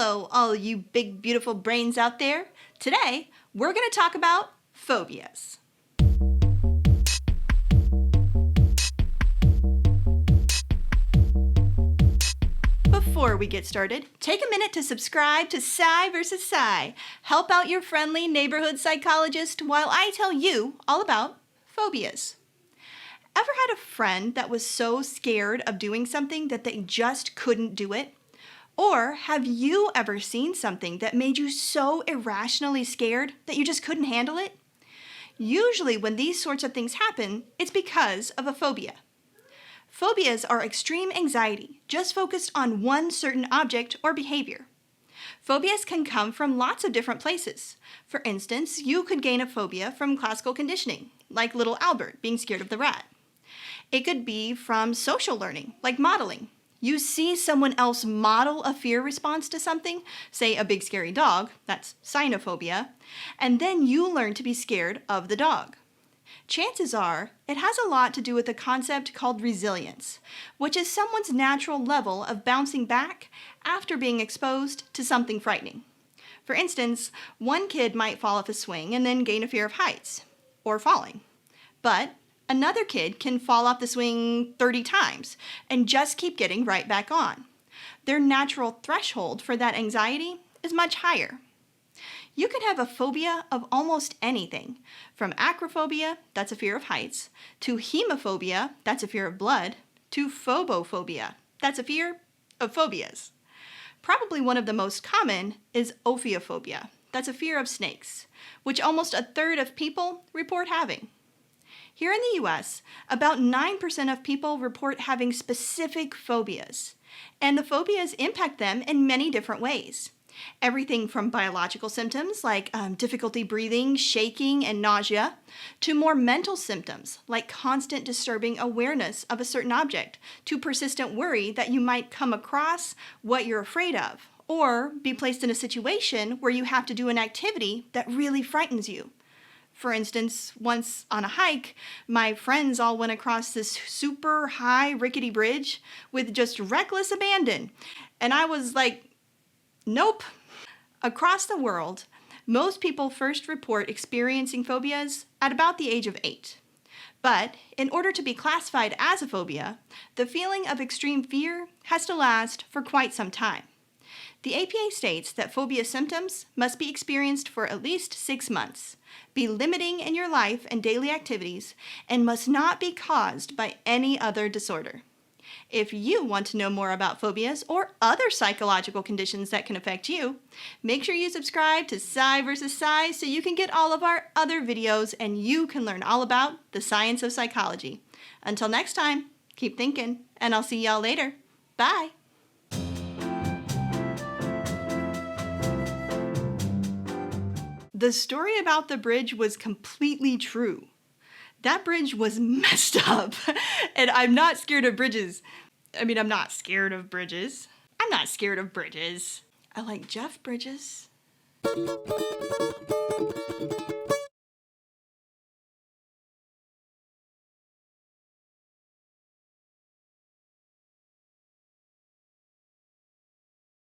Hello, all you big, beautiful brains out there. Today, we're going to talk about phobias. Before we get started, take a minute to subscribe to Psy vs. Psy. Help out your friendly neighborhood psychologist while I tell you all about phobias. Ever had a friend that was so scared of doing something that they just couldn't do it? Or have you ever seen something that made you so irrationally scared that you just couldn't handle it? Usually when these sorts of things happen, it's because of a phobia. Phobias are extreme anxiety, just focused on one certain object or behavior. Phobias can come from lots of different places. For instance, you could gain a phobia from classical conditioning, like little Albert being scared of the rat. It could be from social learning, like modeling. You see someone else model a fear response to something, say a big scary dog, that's cynophobia, and then you learn to be scared of the dog. Chances are, it has a lot to do with a concept called resilience, which is someone's natural level of bouncing back after being exposed to something frightening. For instance, one kid might fall off a swing and then gain a fear of heights, or falling. But another kid can fall off the swing 30 times and just keep getting right back on. Their natural threshold for that anxiety is much higher. You can have a phobia of almost anything, from acrophobia, that's a fear of heights, to hemophobia, that's a fear of blood, to phobophobia, that's a fear of phobias. Probably one of the most common is ophiophobia, that's a fear of snakes, which almost a third of people report having. Here in the US, about 9% of people report having specific phobias, and the phobias impact them in many different ways. Everything from biological symptoms like difficulty breathing, shaking, and nausea, to more mental symptoms like constant disturbing awareness of a certain object, to persistent worry that you might come across what you're afraid of, or be placed in a situation where you have to do an activity that really frightens you. For instance, once on a hike, my friends all went across this super high rickety bridge with just reckless abandon, and I was like, nope. Across the world, most people first report experiencing phobias at about the age of 8. But in order to be classified as a phobia, the feeling of extreme fear has to last for quite some time. The APA states that phobia symptoms must be experienced for at least 6 months, be limiting in your life and daily activities, and must not be caused by any other disorder. If you want to know more about phobias or other psychological conditions that can affect you, make sure you subscribe to Psy vs. Psy so you can get all of our other videos and you can learn all about the science of psychology. Until next time, keep thinking, and I'll see y'all later. Bye! The story about the bridge was completely true. That bridge was messed up, and I'm not scared of bridges. I'm not scared of bridges. I'm not scared of bridges. I like Jeff Bridges.